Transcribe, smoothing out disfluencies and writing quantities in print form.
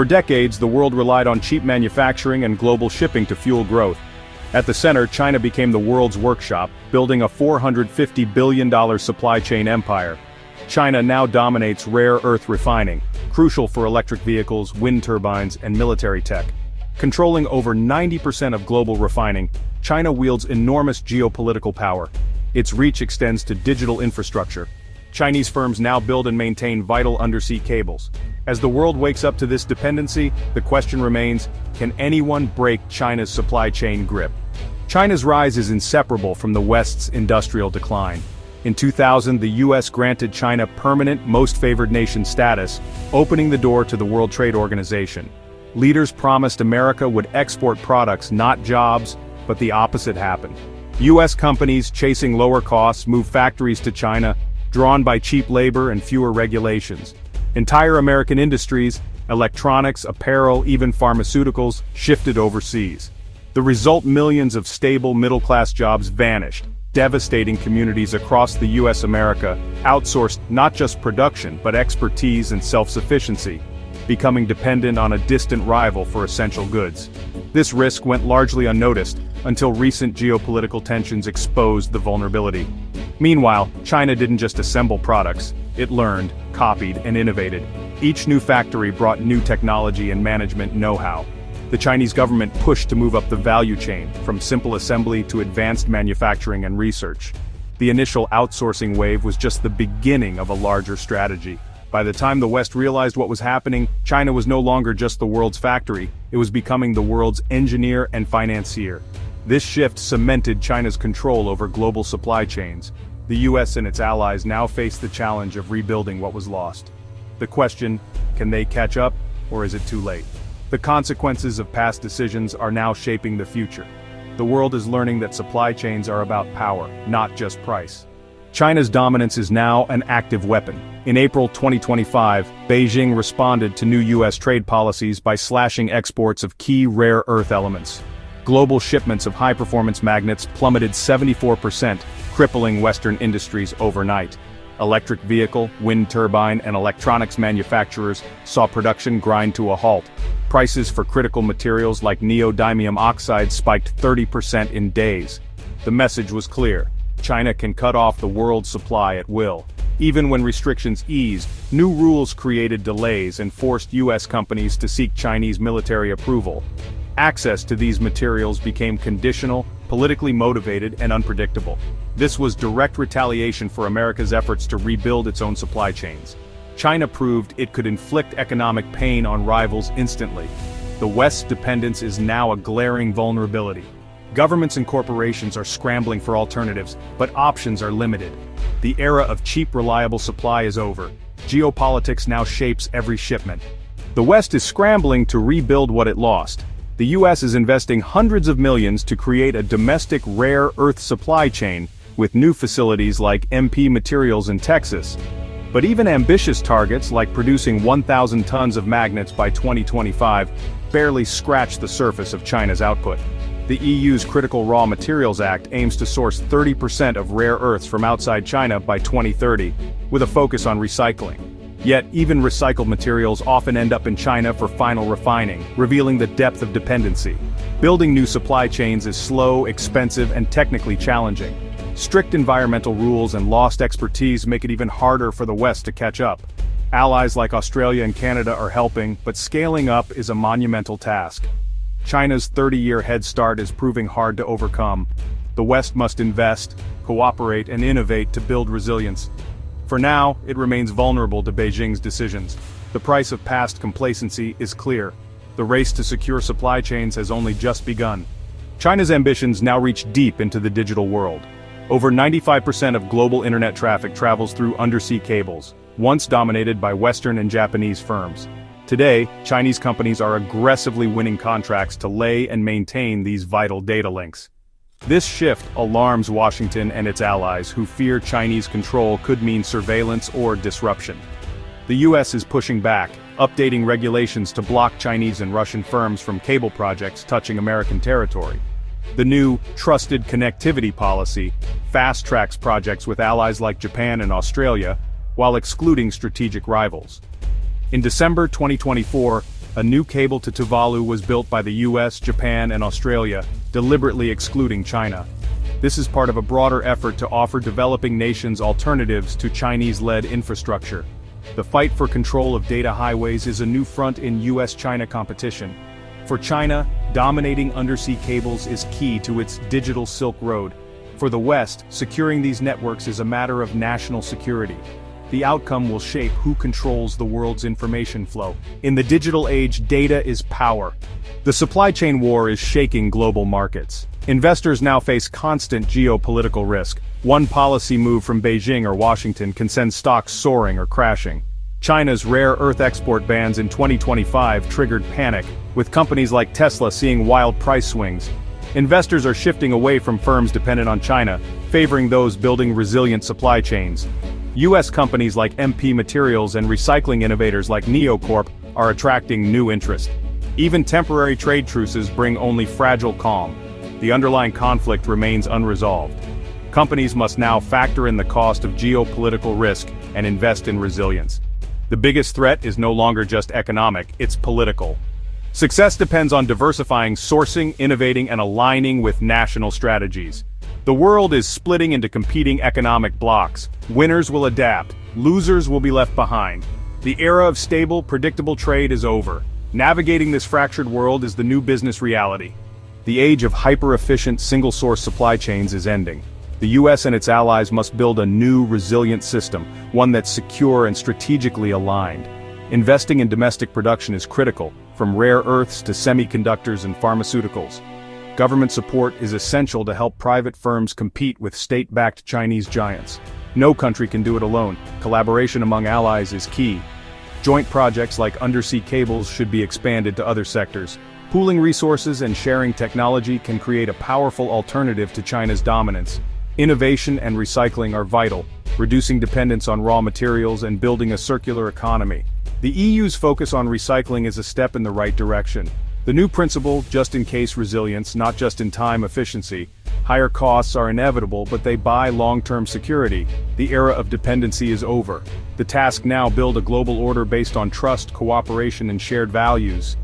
For decades, the world relied on cheap manufacturing and global shipping to fuel growth. At the center, China became the world's workshop, building a $450 billion supply chain empire. China now dominates rare earth refining, crucial for electric vehicles, wind turbines, and military tech. Controlling over 90% of global refining, China wields enormous geopolitical power. Its reach extends to digital infrastructure. Chinese firms now build and maintain vital undersea cables. As the world wakes up to this dependency, the question remains, can anyone break China's supply chain grip? China's rise is inseparable from the West's industrial decline. In 2000, the US granted China permanent most favored nation status, opening the door to the World Trade Organization. Leaders promised America would export products, not jobs, but the opposite happened. US companies, chasing lower costs, moved factories to China, drawn by cheap labor and fewer regulations. Entire American industries, electronics, apparel, even pharmaceuticals, shifted overseas. The result: millions of stable middle-class jobs vanished, devastating communities across the US. America outsourced not just production but expertise and self-sufficiency, becoming dependent on a distant rival for essential goods. This risk went largely unnoticed until recent geopolitical tensions exposed the vulnerability. Meanwhile, China didn't just assemble products, it learned, copied, and innovated. Each new factory brought new technology and management know-how. The Chinese government pushed to move up the value chain, from simple assembly to advanced manufacturing and research. The initial outsourcing wave was just the beginning of a larger strategy. By the time the West realized what was happening, China was no longer just the world's factory, it was becoming the world's engineer and financier. This shift cemented China's control over global supply chains. The US and its allies now face the challenge of rebuilding what was lost. The question, can they catch up, or is it too late? The consequences of past decisions are now shaping the future. The world is learning that supply chains are about power, not just price. China's dominance is now an active weapon. In April 2025, Beijing responded to new US trade policies by slashing exports of key rare earth elements. Global shipments of high-performance magnets plummeted 74%, crippling Western industries overnight. Electric vehicle, wind turbine, and electronics manufacturers saw production grind to a halt. Prices for critical materials like neodymium oxide spiked 30% in days. The message was clear: China can cut off the world's supply at will. Even when restrictions eased, new rules created delays and forced US companies to seek Chinese military approval. Access to these materials became conditional, politically motivated, and unpredictable. This was direct retaliation for America's efforts to rebuild its own supply chains. China proved it could inflict economic pain on rivals instantly. The West's dependence is now a glaring vulnerability. Governments and corporations are scrambling for alternatives, but options are limited. The era of cheap, reliable supply is over. Geopolitics now shapes every shipment. The West is scrambling to rebuild what it lost. The US is investing hundreds of millions to create a domestic rare earth supply chain, with new facilities like MP Materials in Texas. But even ambitious targets like producing 1,000 tons of magnets by 2025 barely scratch the surface of China's output. The EU's Critical Raw Materials Act aims to source 30% of rare earths from outside China by 2030, with a focus on recycling. Yet, even recycled materials often end up in China for final refining, revealing the depth of dependency. Building new supply chains is slow, expensive, and technically challenging. Strict environmental rules and lost expertise make it even harder for the West to catch up. Allies like Australia and Canada are helping, but scaling up is a monumental task. China's 30-year head start is proving hard to overcome. The West must invest, cooperate, and innovate to build resilience. For now, it remains vulnerable to Beijing's decisions. The price of past complacency is clear. The race to secure supply chains has only just begun. China's ambitions now reach deep into the digital world. Over 95% of global internet traffic travels through undersea cables, once dominated by Western and Japanese firms. Today, Chinese companies are aggressively winning contracts to lay and maintain these vital data links. This shift alarms Washington and its allies, who fear Chinese control could mean surveillance or disruption. The US is pushing back, updating regulations to block Chinese and Russian firms from cable projects touching American territory. The new Trusted Connectivity policy fast-tracks projects with allies like Japan and Australia, while excluding strategic rivals. In December 2024, A new cable to Tuvalu was built by the US, Japan, and Australia, deliberately excluding China. This is part of a broader effort to offer developing nations alternatives to Chinese-led infrastructure. The fight for control of data highways is a new front in US-China competition. For China, dominating undersea cables is key to its digital Silk Road. For the West, securing these networks is a matter of national security. The outcome will shape who controls the world's information flow. In the digital age, data is power. The supply chain war is shaking global markets. Investors now face constant geopolitical risk. One policy move from Beijing or Washington can send stocks soaring or crashing. China's rare earth export bans in 2025 triggered panic, with companies like Tesla seeing wild price swings. Investors are shifting away from firms dependent on China, favoring those building resilient supply chains. US companies like MP Materials and recycling innovators like Neocorp are attracting new interest. Even temporary trade truces bring only fragile calm. The underlying conflict remains unresolved. Companies must now factor in the cost of geopolitical risk and invest in resilience. The biggest threat is no longer just economic, it's political. Success depends on diversifying, sourcing, innovating, and aligning with national strategies. The world is splitting into competing economic blocks. Winners will adapt, losers will be left behind. The era of stable, predictable trade is over. Navigating this fractured world is the new business reality. The age of hyper-efficient, single-source supply chains is ending. The US and its allies must build a new, resilient system, one that's secure and strategically aligned. Investing in domestic production is critical, from rare earths to semiconductors and pharmaceuticals. Government support is essential to help private firms compete with state-backed Chinese giants. No country can do it alone. Collaboration among allies is key. Joint projects like undersea cables should be expanded to other sectors. Pooling resources and sharing technology can create a powerful alternative to China's dominance. Innovation and recycling are vital, reducing dependence on raw materials and building a circular economy. The EU's focus on recycling is a step in the right direction. The new principle, just-in-case resilience, not just-in-time efficiency. Higher costs are inevitable, but they buy long-term security. The era of dependency is over. The task now: build a global order based on trust, cooperation, and shared values.